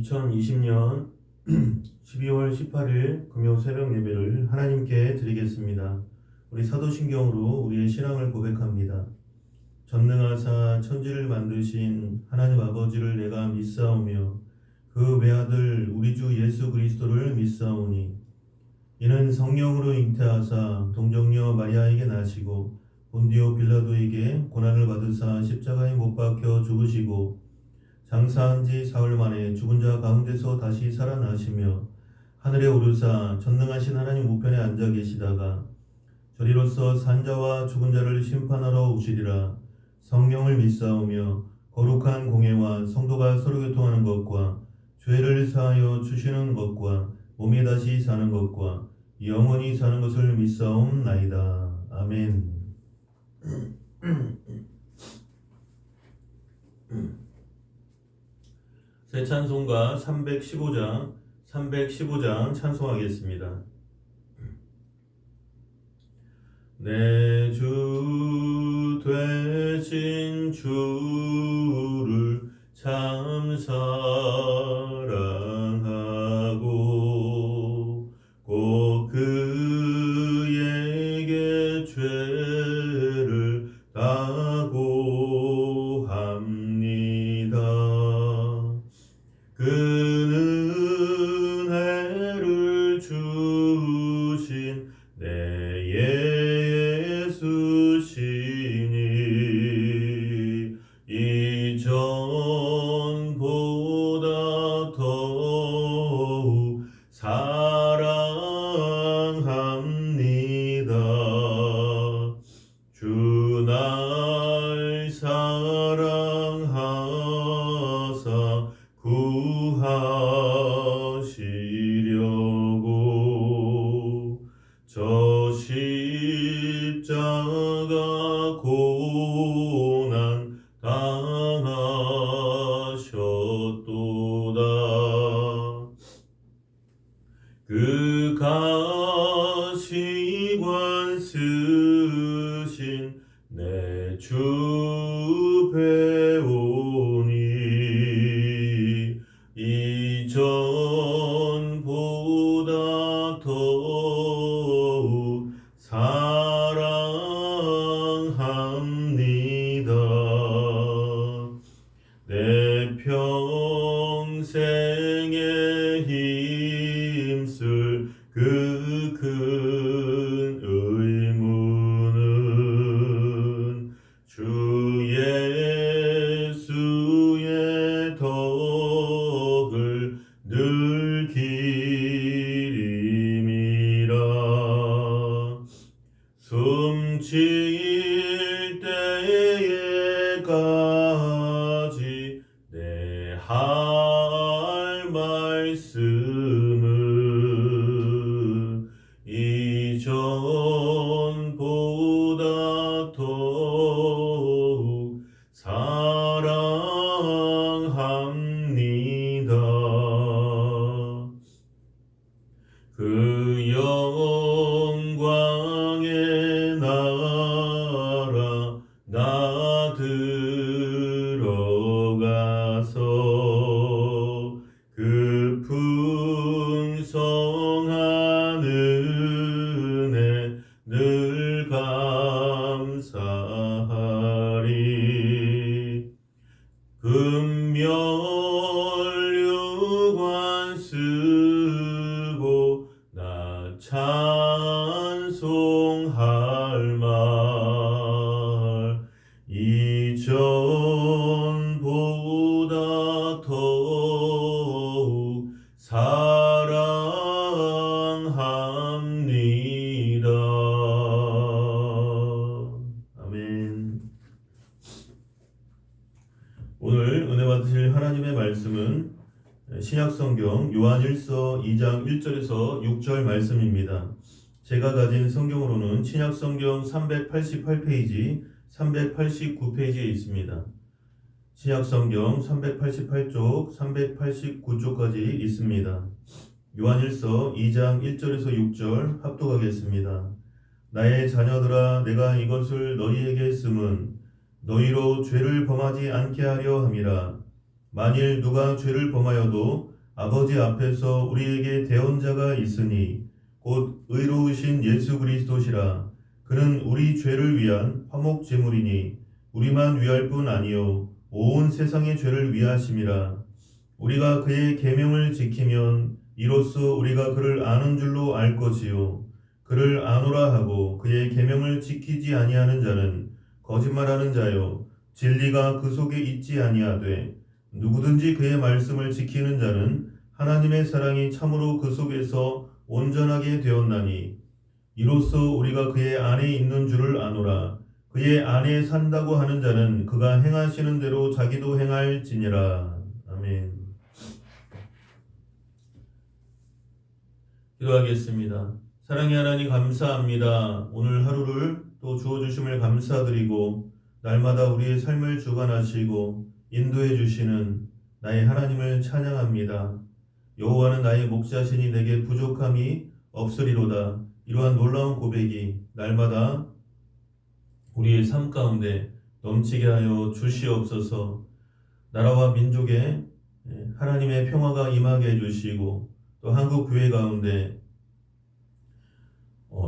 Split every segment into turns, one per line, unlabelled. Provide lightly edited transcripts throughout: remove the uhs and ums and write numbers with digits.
2020년 12월 18일 금요 새벽 예배를 하나님께 드리겠습니다. 우리 사도신경으로 우리의 신앙을 고백합니다. 전능하사 천지를 만드신 하나님 아버지를 내가 믿사오며 그 외아들 우리 주 예수 그리스도를 믿사오니 이는 성령으로 잉태하사 동정녀 마리아에게 나시고 본디오 빌라도에게 고난을 받으사 십자가에 못 박혀 죽으시고 장사한 지 사흘 만에 죽은 자 가운데서 다시 살아나시며 하늘에 오르사 전능하신 하나님 우편에 앉아 계시다가 저리로서 산자와 죽은 자를 심판하러 오시리라. 성령을 믿사오며 거룩한 공예와 성도가 서로 교통하는 것과 죄를 사하여 주시는 것과 몸이 다시 사는 것과 영원히 사는 것을 믿사옵나이다. 아멘. 새 찬송가 315장 찬송하겠습니다. 내 주 되신 주를 참 사랑하고 꼭 그에게 죄를 다고 합니다. 그 은혜를 주신 내 예수시니 이전보다 더욱 사랑합니다. 주 날 사랑하사 구하시려고 저 십자가 고난 당하셨도다. 그 가시관 쓰신 내 주 배우니 이전보다 더욱 사랑합니다. 내 평생에 힘쓸 그 큰 의무는 주 예수의 덕을 늘 기림이라. 숨질 때에까지 내 할 말씀은 이전보다 더욱 사랑합니다. 그 영광의 나라 나 들어가서 그 풍성한 은혜 늘 감사하리. 금면류관 쓰고 나 찬송할 말 이전보다 더욱 사랑합니다. 아멘. 오늘 은혜 받으실 하나님의 말씀은 신약성경 요한일서 2장 1절에서 6절 말씀입니다. 제가 가진 성경으로는 신약성경 388페이지, 389페이지에 있습니다. 신약성경 388쪽, 389쪽까지 있습니다. 요한일서 2장 1절에서 6절 합독하겠습니다. 나의 자녀들아, 내가 이것을 너희에게 쓰면 너희로 죄를 범하지 않게 하려 함이라. 만일 누가 죄를 범하여도 아버지 앞에서 우리에게 대언자가 있으니 곧 의로우신 예수 그리스도시라. 그는 우리 죄를 위한 화목 제물이니 우리만 위할 뿐 아니요 온 세상의 죄를 위하심이라. 우리가 그의 계명을 지키면 이로써 우리가 그를 아는 줄로 알 것이요 그를 아노라 하고 그의 계명을 지키지 아니하는 자는 거짓말하는 자요 진리가 그 속에 있지 아니하되 누구든지 그의 말씀을 지키는 자는 하나님의 사랑이 참으로 그 속에서 온전하게 되었나니 이로써 우리가 그의 안에 있는 줄을 아노라. 그의 안에 산다고 하는 자는 그가 행하시는 대로 자기도 행할지니라. 아멘. 기도하겠습니다. 사랑의 하나님 감사합니다. 오늘 하루를 또 주어주심을 감사드리고 날마다 우리의 삶을 주관하시고 인도해 주시는 나의 하나님을 찬양합니다. 여호와는 나의 목자시니 내게 부족함이 없으리로다. 이러한 놀라운 고백이 날마다 우리의 삶 가운데 넘치게 하여 주시옵소서. 나라와 민족에 하나님의 평화가 임하게 해주시고 또 한국 교회 가운데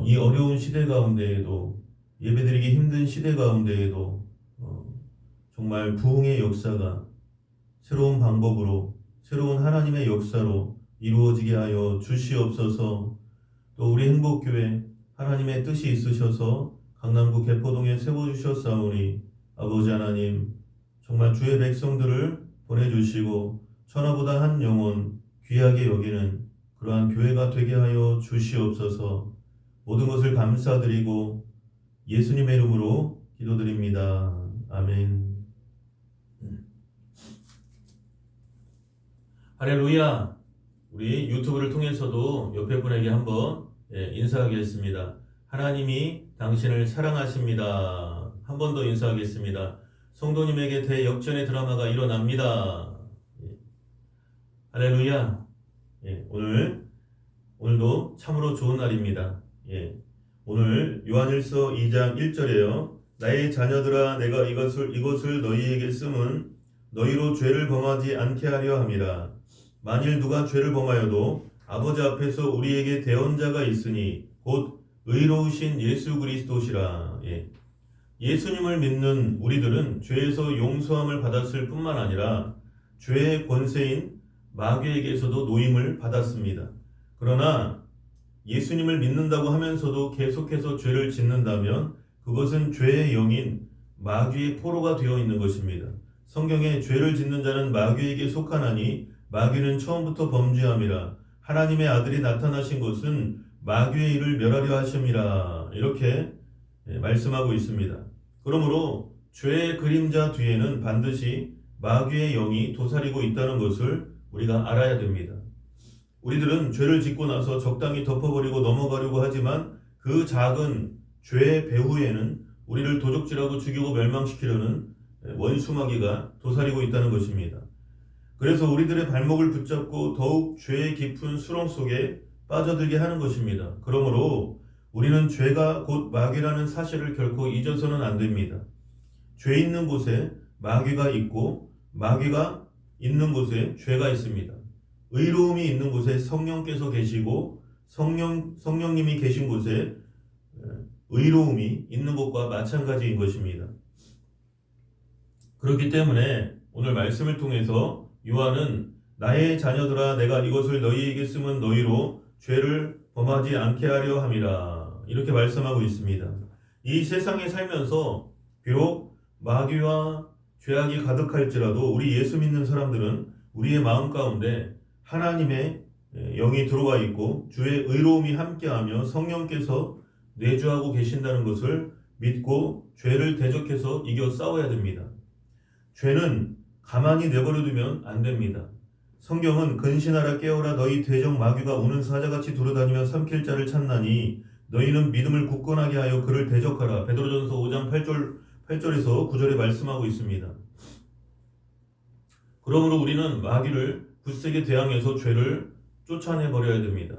이 어려운 시대 가운데에도 예배드리기 힘든 시대 가운데에도 정말 부흥의 역사가 새로운 방법으로 새로운 하나님의 역사로 이루어지게 하여 주시옵소서. 또 우리 행복교회 하나님의 뜻이 있으셔서 강남구 개포동에 세워주셨사오니 아버지 하나님 정말 주의 백성들을 보내주시고 천하보다 한 영혼 귀하게 여기는 그러한 교회가 되게 하여 주시옵소서. 모든 것을 감사드리고 예수님의 이름으로 기도드립니다. 아멘. 할렐루야. 우리 유튜브를 통해서도 옆에 분에게 한번 인사하겠습니다. 하나님이 당신을 사랑하십니다. 한 번 더 인사하겠습니다. 성도님에게 대역전의 드라마가 일어납니다. 할렐루야. 오늘도 참으로 좋은 날입니다. 오늘 요한일서 2장 1절에요. 나의 자녀들아 내가 이것을 너희에게 쓰면 너희로 죄를 범하지 않게 하려 함이라. 만일 누가 죄를 범하여도 아버지 앞에서 우리에게 대언자가 있으니 곧 의로우신 예수 그리스도시라. 예수님을 믿는 우리들은 죄에서 용서함을 받았을 뿐만 아니라 죄의 권세인 마귀에게서도 노임을 받았습니다. 그러나 예수님을 믿는다고 하면서도 계속해서 죄를 짓는다면 그것은 죄의 영인 마귀의 포로가 되어 있는 것입니다. 성경에 죄를 짓는 자는 마귀에게 속하나니 마귀는 처음부터 범죄함이라. 하나님의 아들이 나타나신 것은 마귀의 일을 멸하려 하심이라. 이렇게 말씀하고 있습니다. 그러므로 죄의 그림자 뒤에는 반드시 마귀의 영이 도사리고 있다는 것을 우리가 알아야 됩니다. 우리들은 죄를 짓고 나서 적당히 덮어버리고 넘어가려고 하지만 그 작은 죄의 배후에는 우리를 도적질하고 죽이고 멸망시키려는 원수 마귀가 도사리고 있다는 것입니다. 그래서 우리들의 발목을 붙잡고 더욱 죄의 깊은 수렁 속에 빠져들게 하는 것입니다. 그러므로 우리는 죄가 곧 마귀라는 사실을 결코 잊어서는 안 됩니다. 죄 있는 곳에 마귀가 있고 마귀가 있는 곳에 죄가 있습니다. 의로움이 있는 곳에 성령께서 계시고 성령님이 계신 곳에 의로움이 있는 것과 마찬가지인 것입니다. 그렇기 때문에 오늘 말씀을 통해서 요한은 나의 자녀들아 내가 이것을 너희에게 쓰면 너희로 죄를 범하지 않게 하려 함이라. 이렇게 말씀하고 있습니다. 이 세상에 살면서 비록 마귀와 죄악이 가득할지라도 우리 예수 믿는 사람들은 우리의 마음 가운데 하나님의 영이 들어와 있고 주의 의로움이 함께하며 성령께서 내주하고 계신다는 것을 믿고 죄를 대적해서 이겨 싸워야 됩니다. 죄는 가만히 내버려두면 안 됩니다. 성경은 근신하라 깨어라 너희 대적 마귀가 우는 사자같이 두루다니며 삼킬 자를 찾나니 너희는 믿음을 굳건하게 하여 그를 대적하라. 베드로전서 5장 8절에서 9절에 말씀하고 있습니다. 그러므로 우리는 마귀를 굳세게 대항해서 죄를 쫓아내버려야 됩니다.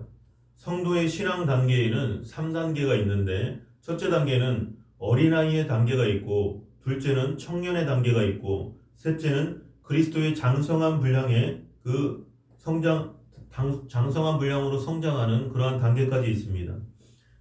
성도의 신앙 단계에는 3단계가 있는데 첫째 단계는 어린아이의 단계가 있고 둘째는 청년의 단계가 있고 셋째는 그리스도의 장성한 분량의 그 장성한 분량으로 성장하는 그러한 단계까지 있습니다.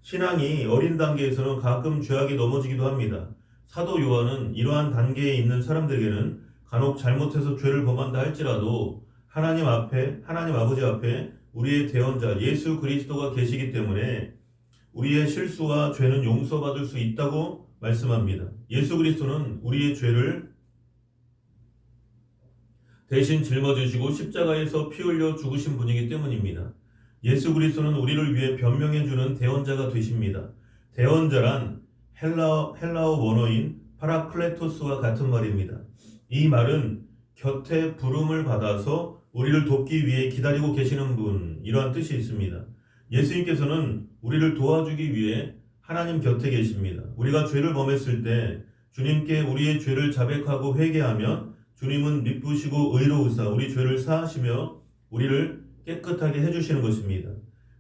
신앙이 어린 단계에서는 가끔 죄악에 넘어지기도 합니다. 사도 요한은 이러한 단계에 있는 사람들에게는 간혹 잘못해서 죄를 범한다 할지라도 하나님 아버지 앞에 우리의 대언자 예수 그리스도가 계시기 때문에 우리의 실수와 죄는 용서받을 수 있다고 말씀합니다. 예수 그리스도는 우리의 죄를 대신 짊어지시고 십자가에서 피 흘려 죽으신 분이기 때문입니다. 예수 그리스도는 우리를 위해 변명해주는 대언자가 되십니다. 대언자란 헬라어 원어인 파라클레토스와 같은 말입니다. 이 말은 곁에 부름을 받아서 우리를 돕기 위해 기다리고 계시는 분, 이러한 뜻이 있습니다. 예수님께서는 우리를 도와주기 위해 하나님 곁에 계십니다. 우리가 죄를 범했을 때 주님께 우리의 죄를 자백하고 회개하면 주님은 미쁘시고 의로우사 우리 죄를 사하시며 우리를 깨끗하게 해주시는 것입니다.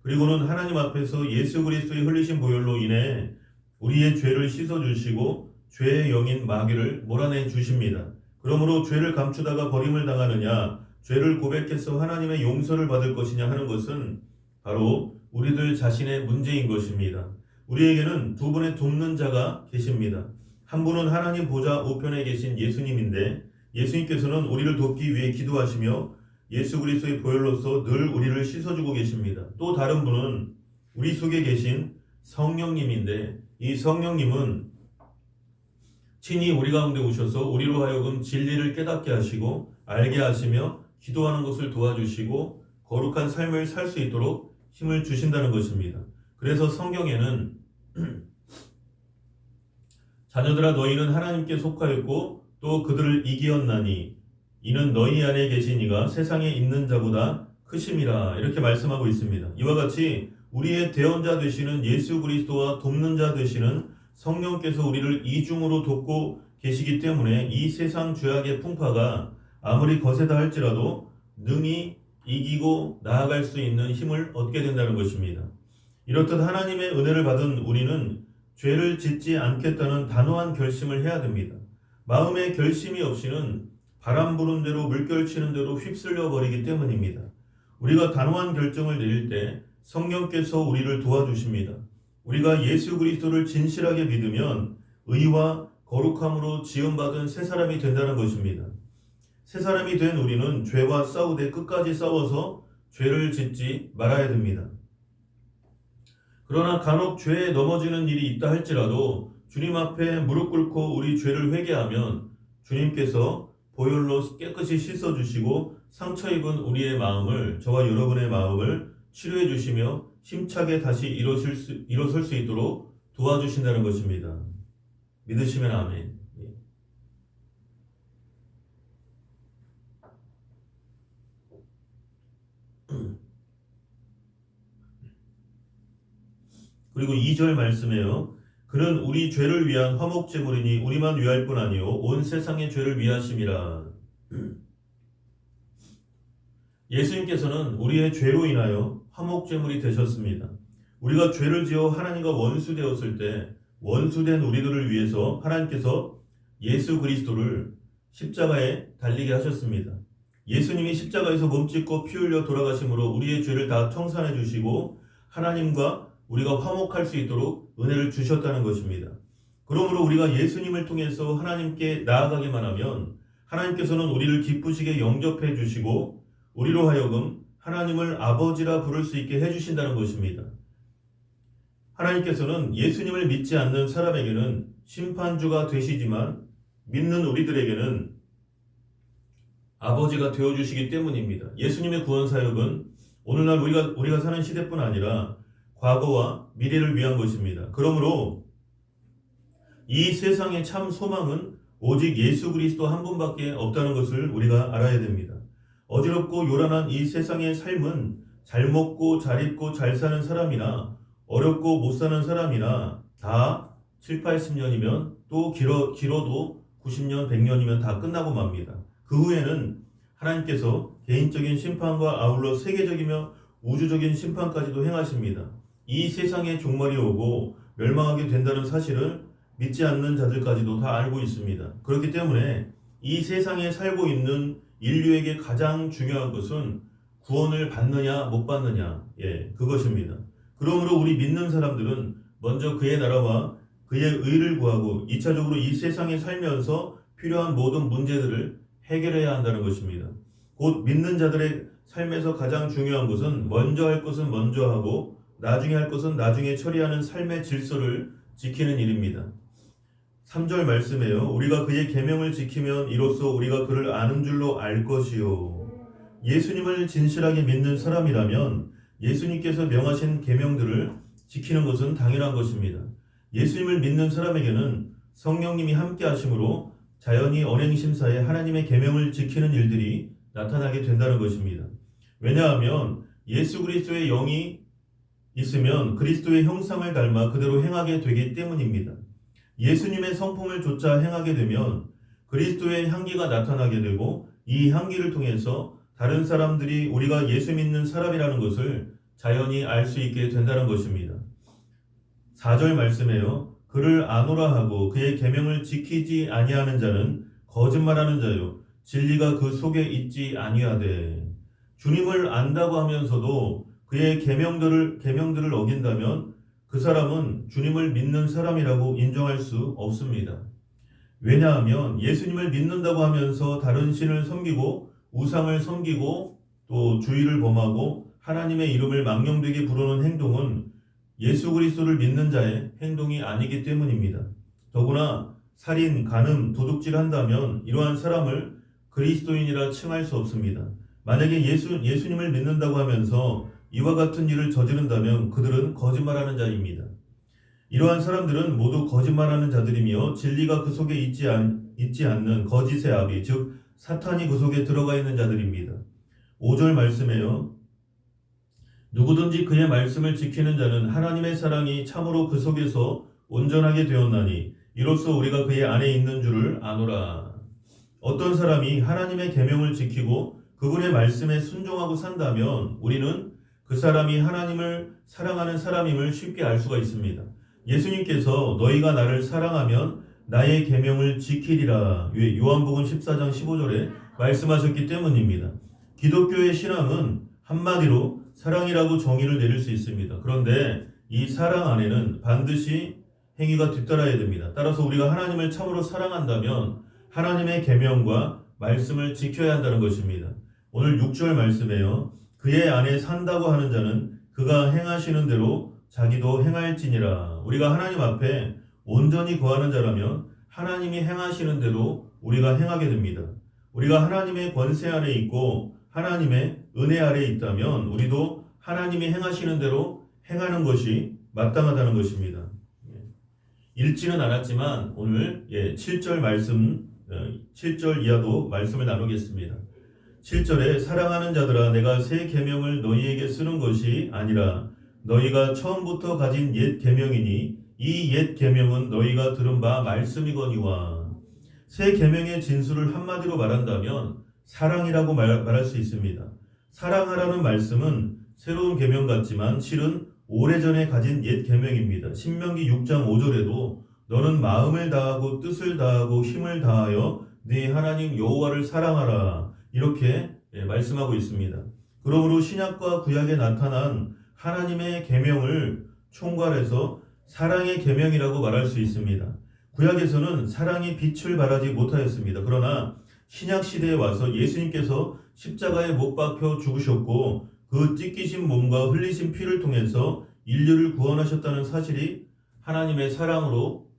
그리고는 하나님 앞에서 예수 그리스도의 흘리신 보혈로 인해 우리의 죄를 씻어주시고 죄의 영인 마귀를 몰아내 주십니다. 그러므로 죄를 감추다가 버림을 당하느냐, 죄를 고백해서 하나님의 용서를 받을 것이냐 하는 것은 바로 우리들 자신의 문제인 것입니다. 우리에게는 두 분의 돕는 자가 계십니다. 한 분은 하나님 보좌 우편에 계신 예수님인데 예수님께서는 우리를 돕기 위해 기도하시며 예수 그리스도의 보혈로서 늘 우리를 씻어주고 계십니다. 또 다른 분은 우리 속에 계신 성령님인데 이 성령님은 친히 우리 가운데 오셔서 우리로 하여금 진리를 깨닫게 하시고 알게 하시며 기도하는 것을 도와주시고 거룩한 삶을 살 수 있도록 힘을 주신다는 것입니다. 그래서 성경에는 자녀들아 너희는 하나님께 속하였고 또 그들을 이기었나니 이는 너희 안에 계신 이가 세상에 있는 자보다 크심이라 이렇게 말씀하고 있습니다. 이와 같이 우리의 대언자 되시는 예수 그리스도와 돕는 자 되시는 성령께서 우리를 이중으로 돕고 계시기 때문에 이 세상 죄악의 풍파가 아무리 거세다 할지라도 능히 이기고 나아갈 수 있는 힘을 얻게 된다는 것입니다. 이렇듯 하나님의 은혜를 받은 우리는 죄를 짓지 않겠다는 단호한 결심을 해야 됩니다. 마음의 결심이 없이는 바람 부는 대로 물결 치는 대로 휩쓸려 버리기 때문입니다. 우리가 단호한 결정을 내릴 때 성령께서 우리를 도와주십니다. 우리가 예수 그리스도를 진실하게 믿으면 의와 거룩함으로 지음받은 새 사람이 된다는 것입니다. 새 사람이 된 우리는 죄와 싸우되 끝까지 싸워서 죄를 짓지 말아야 됩니다. 그러나 간혹 죄에 넘어지는 일이 있다 할지라도 주님 앞에 무릎 꿇고 우리 죄를 회개하면 주님께서 보혈로 깨끗이 씻어주시고 상처 입은 우리의 마음을, 저와 여러분의 마음을 치료해 주시며 힘차게 다시 일어설 수 있도록 도와주신다는 것입니다. 믿으시면 아멘. 그리고 2절 말씀에요. 그는 우리 죄를 위한 화목제물이니 우리만 위할 뿐 아니요 온 세상의 죄를 위하심이라. 예수님께서는 우리의 죄로 인하여 화목제물이 되셨습니다. 우리가 죄를 지어 하나님과 원수되었을 때 원수된 우리들을 위해서 하나님께서 예수 그리스도를 십자가에 달리게 하셨습니다. 예수님이 십자가에서 몸짓고 피 흘려 돌아가심으로 우리의 죄를 다 청산해 주시고 하나님과 우리가 화목할 수 있도록 은혜를 주셨다는 것입니다. 그러므로 우리가 예수님을 통해서 하나님께 나아가기만 하면 하나님께서는 우리를 기쁘시게 영접해 주시고 우리로 하여금 하나님을 아버지라 부를 수 있게 해주신다는 것입니다. 하나님께서는 예수님을 믿지 않는 사람에게는 심판주가 되시지만 믿는 우리들에게는 아버지가 되어주시기 때문입니다. 예수님의 구원사역은 오늘날 우리가 사는 시대뿐 아니라 과거와 미래를 위한 것입니다. 그러므로 이 세상의 참 소망은 오직 예수 그리스도 한 분밖에 없다는 것을 우리가 알아야 됩니다. 어지럽고 요란한 이 세상의 삶은 잘 먹고 잘 입고 잘 사는 사람이나 어렵고 못 사는 사람이나 다 7, 80년이면 또 길어도 90년, 100년이면 다 끝나고 맙니다. 그 후에는 하나님께서 개인적인 심판과 아울러 세계적이며 우주적인 심판까지도 행하십니다. 이 세상의 종말이 오고 멸망하게 된다는 사실을 믿지 않는 자들까지도 다 알고 있습니다. 그렇기 때문에 이 세상에 살고 있는 인류에게 가장 중요한 것은 구원을 받느냐 못 받느냐, 그것입니다. 그러므로 우리 믿는 사람들은 먼저 그의 나라와 그의 의를 구하고 2차적으로 이 세상에 살면서 필요한 모든 문제들을 해결해야 한다는 것입니다. 곧 믿는 자들의 삶에서 가장 중요한 것은 먼저 할 것은 먼저 하고 나중에 할 것은 나중에 처리하는 삶의 질서를 지키는 일입니다. 3절 말씀에요. 우리가 그의 계명을 지키면 이로써 우리가 그를 아는 줄로 알 것이요. 예수님을 진실하게 믿는 사람이라면 예수님께서 명하신 계명들을 지키는 것은 당연한 것입니다. 예수님을 믿는 사람에게는 성령님이 함께 하심으로 자연히 언행심사에 하나님의 계명을 지키는 일들이 나타나게 된다는 것입니다. 왜냐하면 예수 그리스도의 영이 있으면 그리스도의 형상을 닮아 그대로 행하게 되기 때문입니다. 예수님의 성품을 좇아 행하게 되면 그리스도의 향기가 나타나게 되고 이 향기를 통해서 다른 사람들이 우리가 예수 믿는 사람이라는 것을 자연히 알 수 있게 된다는 것입니다. 4절 말씀에요. 그를 아노라 하고 그의 계명을 지키지 아니하는 자는 거짓말하는 자요 진리가 그 속에 있지 아니하되. 주님을 안다고 하면서도 그의 계명들을 어긴다면 그 사람은 주님을 믿는 사람이라고 인정할 수 없습니다. 왜냐하면 예수님을 믿는다고 하면서 다른 신을 섬기고 우상을 섬기고 또 주의를 범하고 하나님의 이름을 망령되게 부르는 행동은 예수 그리스도를 믿는 자의 행동이 아니기 때문입니다. 더구나 살인, 간음, 도둑질 한다면 이러한 사람을 그리스도인이라 칭할 수 없습니다. 만약에 예수님을 믿는다고 하면서 이와 같은 일을 저지른다면 그들은 거짓말하는 자입니다. 이러한 사람들은 모두 거짓말하는 자들이며 진리가 그 속에 있지 않는 거짓의 아비, 즉 사탄이 그 속에 들어가 있는 자들입니다. 5절 말씀에요. 누구든지 그의 말씀을 지키는 자는 하나님의 사랑이 참으로 그 속에서 온전하게 되었나니 이로써 우리가 그의 안에 있는 줄을 아노라. 어떤 사람이 하나님의 계명을 지키고 그분의 말씀에 순종하고 산다면 우리는 그 사람이 하나님을 사랑하는 사람임을 쉽게 알 수가 있습니다. 예수님께서 너희가 나를 사랑하면 나의 계명을 지키리라 요한복음 14장 15절에 말씀하셨기 때문입니다. 기독교의 신앙은 한마디로 사랑이라고 정의를 내릴 수 있습니다. 그런데 이 사랑 안에는 반드시 행위가 뒤따라야 됩니다. 따라서 우리가 하나님을 참으로 사랑한다면 하나님의 계명과 말씀을 지켜야 한다는 것입니다. 오늘 6절 말씀에요. 그의 안에 산다고 하는 자는 그가 행하시는 대로 자기도 행할지니라. 우리가 하나님 앞에 온전히 거하는 자라면 하나님이 행하시는 대로 우리가 행하게 됩니다. 우리가 하나님의 권세 아래 있고 하나님의 은혜 아래 있다면 우리도 하나님이 행하시는 대로 행하는 것이 마땅하다는 것입니다. 읽지는 않았지만 오늘 7절 말씀 7절 이하도 말씀을 나누겠습니다. 7절에 사랑하는 자들아 내가 새 계명을 너희에게 쓰는 것이 아니라 너희가 처음부터 가진 옛 계명이니 이 옛 계명은 너희가 들은 바 말씀이거니와. 새 계명의 진수를 한마디로 말한다면 사랑이라고 말할 수 있습니다. 사랑하라는 말씀은 새로운 계명 같지만 실은 오래전에 가진 옛 계명입니다. 신명기 6장 5절에도 너는 마음을 다하고 뜻을 다하고 힘을 다하여 네 하나님 여호와를 사랑하라 이렇게 말씀하고 있습니다. 그러므로 신약과 구약에 나타난 하나님의 계명을 총괄해서 사랑의 계명이라고 말할 수 있습니다. 구약에서는 사랑이 빛을 발하지 못하였습니다. 그러나 신약 시대에 와서 예수님께서 십자가에 못 박혀 죽으셨고 그 찢기신 몸과 흘리신 피를 통해서 인류를 구원하셨다는 사실이 하나님의 사랑으로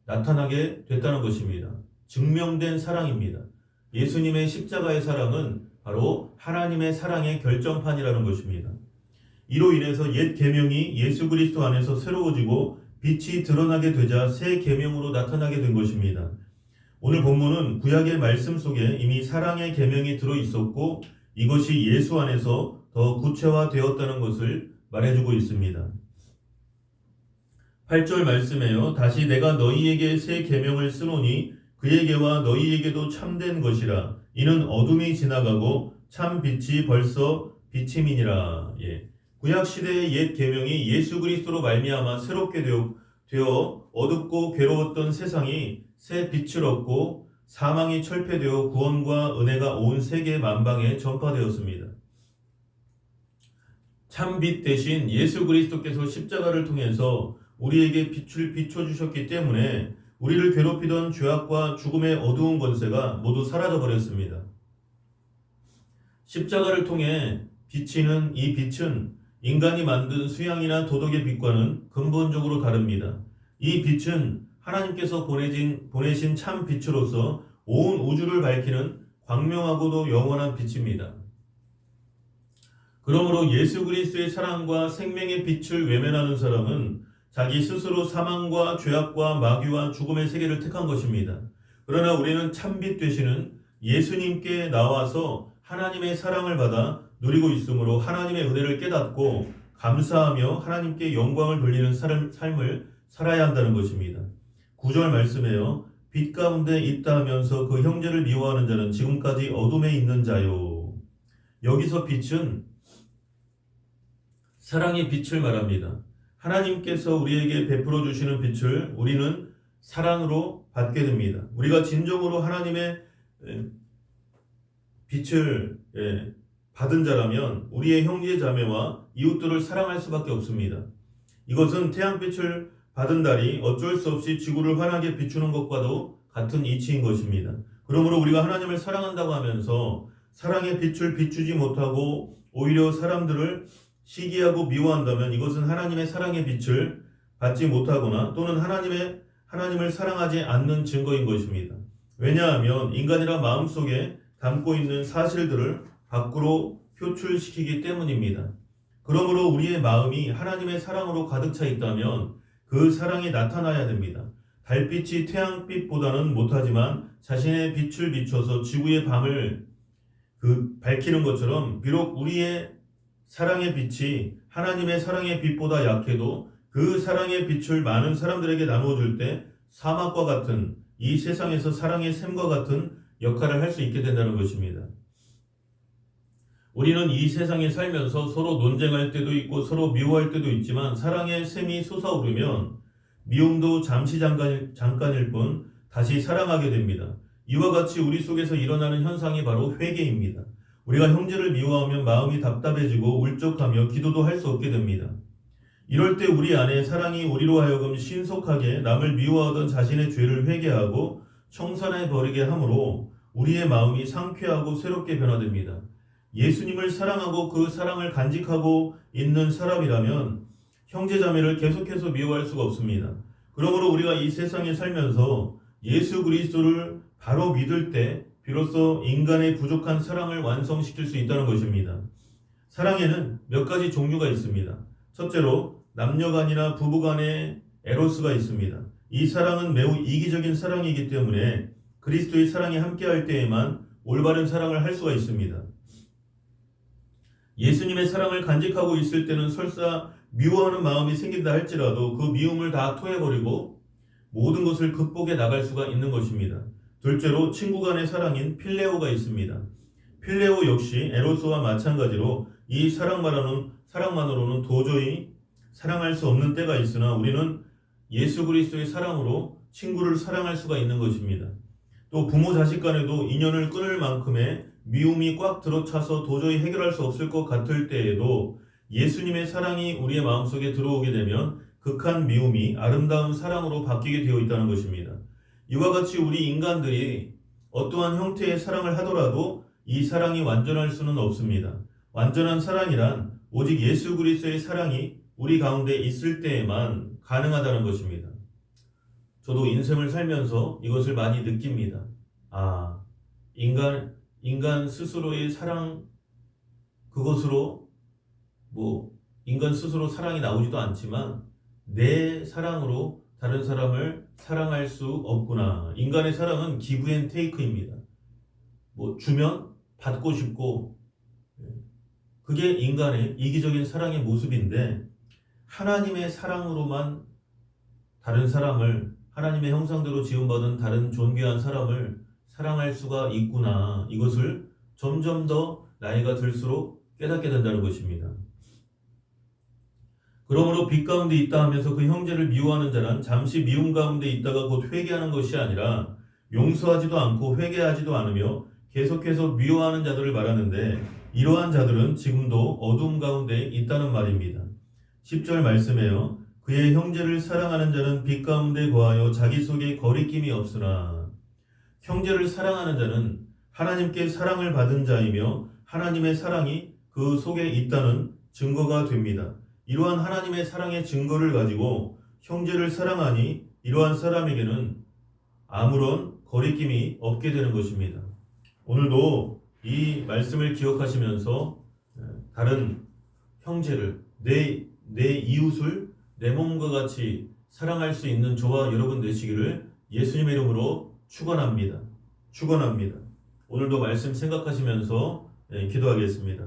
나타나게 됐다는 것입니다. 증명된 사랑입니다. 예수님의 십자가의 사랑은 바로 하나님의 사랑의 결정판이라는 것입니다. 이로 인해서 옛 계명이 예수 그리스도 안에서 새로워지고 빛이 드러나게 되자 새 계명으로 나타나게 된 것입니다. 오늘 본문은 구약의 말씀 속에 이미 사랑의 계명이 들어 있었고 이것이 예수 안에서 더 구체화되었다는 것을 말해주고 있습니다. 8절 말씀에요. 다시 내가 너희에게 새 계명을 쓰노니 그에게와 너희에게도 참된 것이라. 이는 어둠이 지나가고 참 빛이 벌써 비침이니라. 구약 시대의 옛 계명이 예수 그리스도로 말미암아 새롭게 되어 어둡고 괴로웠던 세상이 새 빛을 얻고 사망이 철폐되어 구원과 은혜가 온 세계 만방에 전파되었습니다. 참 빛 대신 예수 그리스도께서 십자가를 통해서 우리에게 빛을 비춰주셨기 때문에 우리를 괴롭히던 죄악과 죽음의 어두운 권세가 모두 사라져 버렸습니다. 십자가를 통해 비치는 이 빛은 인간이 만든 수양이나 도덕의 빛과는 근본적으로 다릅니다. 이 빛은 하나님께서 보내신 참 빛으로서 온 우주를 밝히는 광명하고도 영원한 빛입니다. 그러므로 예수 그리스도의 사랑과 생명의 빛을 외면하는 사람은 자기 스스로 사망과 죄악과 마귀와 죽음의 세계를 택한 것입니다. 그러나 우리는 참빛 되시는 예수님께 나와서 하나님의 사랑을 받아 누리고 있으므로 하나님의 은혜를 깨닫고 감사하며 하나님께 영광을 돌리는 삶을 살아야 한다는 것입니다. 9절 말씀에요. 빛 가운데 있다 하면서 그 형제를 미워하는 자는 지금까지 어둠에 있는 자요. 여기서 빛은 사랑의 빛을 말합니다. 하나님께서 우리에게 베풀어 주시는 빛을 우리는 사랑으로 받게 됩니다. 우리가 진정으로 하나님의 빛을 받은 자라면 우리의 형제 자매와 이웃들을 사랑할 수밖에 없습니다. 이것은 태양빛을 받은 달이 어쩔 수 없이 지구를 환하게 비추는 것과도 같은 이치인 것입니다. 그러므로 우리가 하나님을 사랑한다고 하면서 사랑의 빛을 비추지 못하고 오히려 사람들을 시기하고 미워한다면 이것은 하나님의 사랑의 빛을 받지 못하거나 또는 하나님을 사랑하지 않는 증거인 것입니다. 왜냐하면 인간이라 마음속에 담고 있는 사실들을 밖으로 표출시키기 때문입니다. 그러므로 우리의 마음이 하나님의 사랑으로 가득 차 있다면 그 사랑이 나타나야 됩니다. 달빛이 태양빛보다는 못하지만 자신의 빛을 비춰서 지구의 밤을 밝히는 것처럼 비록 우리의 사랑의 빛이 하나님의 사랑의 빛보다 약해도 그 사랑의 빛을 많은 사람들에게 나누어 줄 때 사막과 같은 이 세상에서 사랑의 샘과 같은 역할을 할 수 있게 된다는 것입니다. 우리는 이 세상에 살면서 서로 논쟁할 때도 있고 서로 미워할 때도 있지만 사랑의 샘이 솟아오르면 미움도 잠시 잠깐일 뿐 다시 사랑하게 됩니다. 이와 같이 우리 속에서 일어나는 현상이 바로 회개입니다. 우리가 형제를 미워하면 마음이 답답해지고 울적하며 기도도 할 수 없게 됩니다. 이럴 때 우리 안에 사랑이 우리로 하여금 신속하게 남을 미워하던 자신의 죄를 회개하고 청산해 버리게 하므로 우리의 마음이 상쾌하고 새롭게 변화됩니다. 예수님을 사랑하고 그 사랑을 간직하고 있는 사람이라면 형제자매를 계속해서 미워할 수가 없습니다. 그러므로 우리가 이 세상에 살면서 예수 그리스도를 바로 믿을 때 비로소 인간의 부족한 사랑을 완성시킬 수 있다는 것입니다. 사랑에는 몇 가지 종류가 있습니다. 첫째로 남녀간이나 부부간의 에로스가 있습니다. 이 사랑은 매우 이기적인 사랑이기 때문에 그리스도의 사랑이 함께할 때에만 올바른 사랑을 할 수가 있습니다. 예수님의 사랑을 간직하고 있을 때는 설사 미워하는 마음이 생긴다 할지라도 그 미움을 다 토해버리고 모든 것을 극복해 나갈 수가 있는 것입니다. 둘째로 친구 간의 사랑인 필레오가 있습니다. 필레오 역시 에로스와 마찬가지로 이 사랑만으로는 도저히 사랑할 수 없는 때가 있으나 우리는 예수 그리스도의 사랑으로 친구를 사랑할 수가 있는 것입니다. 또 부모 자식 간에도 인연을 끊을 만큼의 미움이 꽉 들어차서 도저히 해결할 수 없을 것 같을 때에도 예수님의 사랑이 우리의 마음속에 들어오게 되면 극한 미움이 아름다운 사랑으로 바뀌게 되어 있다는 것입니다. 이와 같이 우리 인간들이 어떠한 형태의 사랑을 하더라도 이 사랑이 완전할 수는 없습니다. 완전한 사랑이란 오직 예수 그리스도의 사랑이 우리 가운데 있을 때에만 가능하다는 것입니다. 저도 인생을 살면서 이것을 많이 느낍니다. 인간 스스로의 사랑, 그것으로 인간 스스로 사랑이 나오지도 않지만 내 사랑으로 다른 사람을 사랑할 수 없구나. 인간의 사랑은 기브 앤 테이크입니다. 주면 받고 싶고, 그게 인간의 이기적인 사랑의 모습인데 하나님의 사랑으로만 다른 사람을, 하나님의 형상대로 지음받은 다른 존귀한 사람을 사랑할 수가 있구나. 이것을 점점 더 나이가 들수록 깨닫게 된다는 것입니다. 그러므로 빛 가운데 있다 하면서 그 형제를 미워하는 자는 잠시 미움 가운데 있다가 곧 회개하는 것이 아니라 용서하지도 않고 회개하지도 않으며 계속해서 미워하는 자들을 말하는데 이러한 자들은 지금도 어둠 가운데 있다는 말입니다. 10절 말씀에요. 그의 형제를 사랑하는 자는 빛 가운데 거하여 자기 속에 거리낌이 없으나. 형제를 사랑하는 자는 하나님께 사랑을 받은 자이며 하나님의 사랑이 그 속에 있다는 증거가 됩니다. 이러한 하나님의 사랑의 증거를 가지고 형제를 사랑하니 이러한 사람에게는 아무런 거리낌이 없게 되는 것입니다. 오늘도 이 말씀을 기억하시면서 다른 형제를, 내 이웃을 내 몸과 같이 사랑할 수 있는 저와 여러분 되시기를 예수님의 이름으로 축원합니다. 오늘도 말씀 생각하시면서 기도하겠습니다.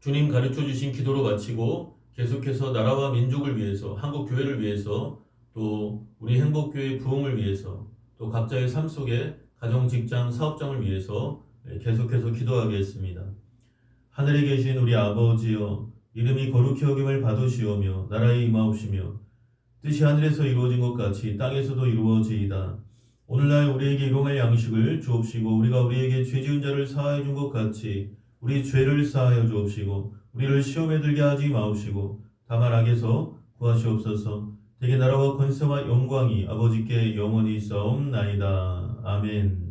주님 가르쳐 주신 기도로 마치고 계속해서 나라와 민족을 위해서, 한국 교회를 위해서, 또 우리 행복교회 부흥을 위해서, 또 각자의 삶 속에 가정, 직장, 사업장을 위해서 계속해서 기도하겠습니다. 하늘에 계신 우리 아버지여, 이름이 거룩히 여김을 받으시오며 나라에 임하옵시며 뜻이 하늘에서 이루어진 것 같이 땅에서도 이루어지이다. 오늘날 우리에게 일용할 양식을 주옵시고 우리가 우리에게 죄 지은 자를 사하여 준 것 같이 우리 죄를 사하여 주옵시고 우리를 시험에 들게 하지 마옵시고 다만 악에서 구하시옵소서. 대개 나라와 권세와 영광이 아버지께 영원히 있사옵나이다. 아멘.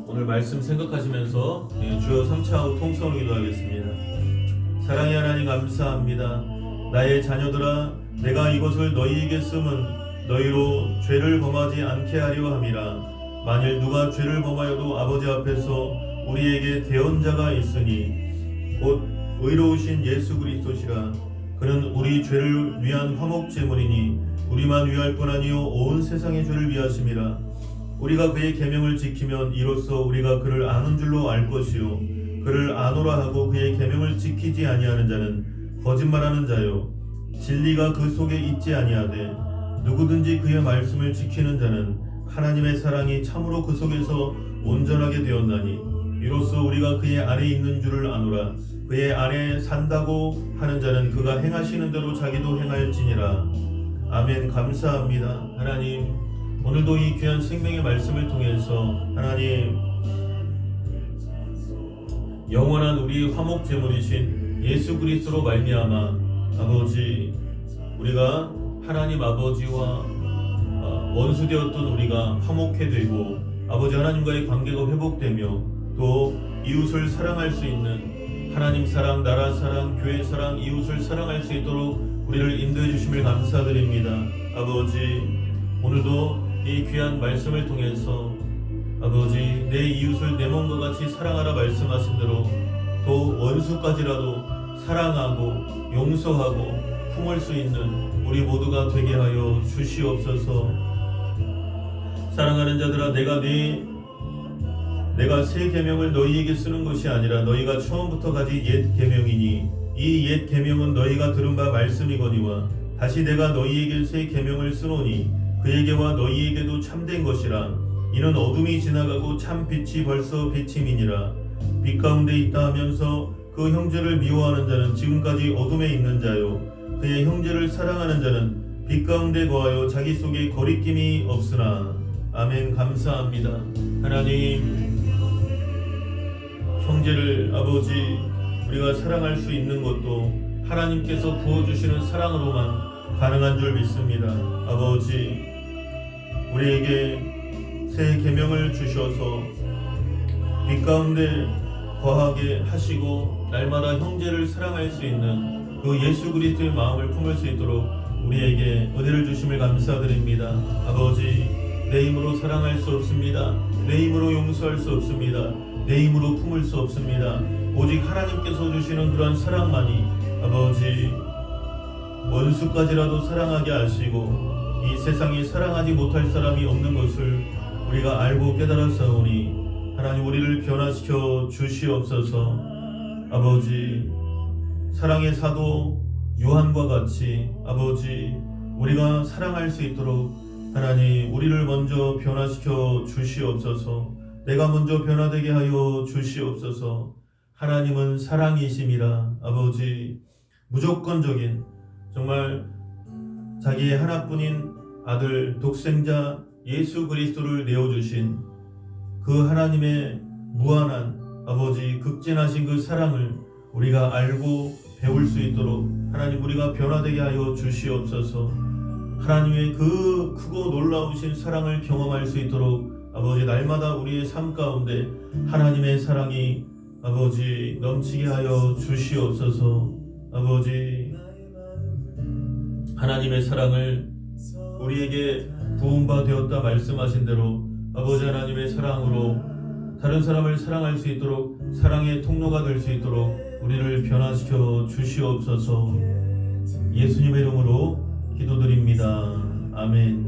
오늘 말씀 생각하시면서 주여 3차후 통성을 기도하겠습니다. 사랑의 하나님 감사합니다. 나의 자녀들아, 내가 이것을 너희에게 쓰면 너희로 죄를 범하지 않게 하려 함이라. 만일 누가 죄를 범하여도 아버지 앞에서 우리에게 대언자가 있으니 곧 의로우신 예수 그리스도시라. 그는 우리 죄를 위한 화목제물이니 우리만 위할 뿐 아니요 온 세상의 죄를 위하심이라. 우리가 그의 계명을 지키면 이로써 우리가 그를 아는 줄로 알 것이요 그를 아노라 하고 그의 계명을 지키지 아니하는 자는 거짓말하는 자요 진리가 그 속에 있지 아니하되 누구든지 그의 말씀을 지키는 자는 하나님의 사랑이 참으로 그 속에서 온전하게 되었나니 이로써 우리가 그의 아래에 있는 줄을 아노라. 그의 아래에 산다고 하는 자는 그가 행하시는 대로 자기도 행할지니라. 아멘. 감사합니다. 하나님, 오늘도 이 귀한 생명의 말씀을 통해서 하나님 영원한 우리 화목제물이신 예수 그리스도로 말미암아 아버지 우리가 하나님 아버지와 원수되었던 우리가 화목해 되고 아버지 하나님과의 관계가 회복되며 또 이웃을 사랑할 수 있는 하나님 사랑, 나라 사랑, 교회 사랑, 이웃을 사랑할 수 있도록 우리를 인도해 주심을 감사드립니다. 아버지 오늘도 이 귀한 말씀을 통해서 아버지 내 이웃을 내 몸과 같이 사랑하라 말씀하신 대로 또 원수까지라도 사랑하고 용서하고 품을 수 있는 우리 모두가 되게 하여 주시옵소서. 사랑하는 자들아, 내가 새 계명을 너희에게 쓰는 것이 아니라 너희가 처음부터 가진 옛 계명이니 이 옛 계명은 너희가 들은 바 말씀이거니와 다시 내가 너희에게 새 계명을 쓰노니 그에게와 너희에게도 참된 것이라. 이는 어둠이 지나가고 참 빛이 벌써 비침이니라. 빛 가운데 있다 하면서 그 형제를 미워하는 자는 지금까지 어둠에 있는 자요 그의 형제를 사랑하는 자는 빛 가운데 거하여 자기 속에 거리낌이 없으나. 아멘. 감사합니다. 하나님, 형제를 아버지 우리가 사랑할 수 있는 것도 하나님께서 부어주시는 사랑으로만 가능한 줄 믿습니다. 아버지 우리에게 새 계명을 주셔서 빛 가운데 거하게 하시고 날마다 형제를 사랑할 수 있는 그 예수 그리스도의 마음을 품을 수 있도록 우리에게 은혜를 주심을 감사드립니다. 아버지 내 힘으로 사랑할 수 없습니다. 내 힘으로 용서할 수 없습니다. 내 힘으로 품을 수 없습니다. 오직 하나님께서 주시는 그러한 사랑만이 아버지 원수까지라도 사랑하게 하시고 이 세상에 사랑하지 못할 사람이 없는 것을 우리가 알고 깨달았사오니 하나님 우리를 변화시켜 주시옵소서. 아버지 사랑의 사도 요한과 같이 아버지 우리가 사랑할 수 있도록 하나님 우리를 먼저 변화시켜 주시옵소서. 내가 먼저 변화되게 하여 주시옵소서. 하나님은 사랑이심이라. 아버지 무조건적인 정말 자기의 하나뿐인 아들 독생자 예수 그리스도를 내어주신 그 하나님의 무한한 아버지 극진하신 그 사랑을 우리가 알고 배울 수 있도록 하나님 우리가 변화되게 하여 주시옵소서. 하나님의 그 크고 놀라우신 사랑을 경험할 수 있도록 아버지 날마다 우리의 삶 가운데 하나님의 사랑이 아버지 넘치게 하여 주시옵소서. 아버지 하나님의 사랑을 우리에게 부은바 되었다 말씀하신 대로 아버지 하나님의 사랑으로 다른 사람을 사랑할 수 있도록 사랑의 통로가 될 수 있도록 우리를 변화시켜 주시옵소서. 예수님의 이름으로 기도드립니다. 아멘.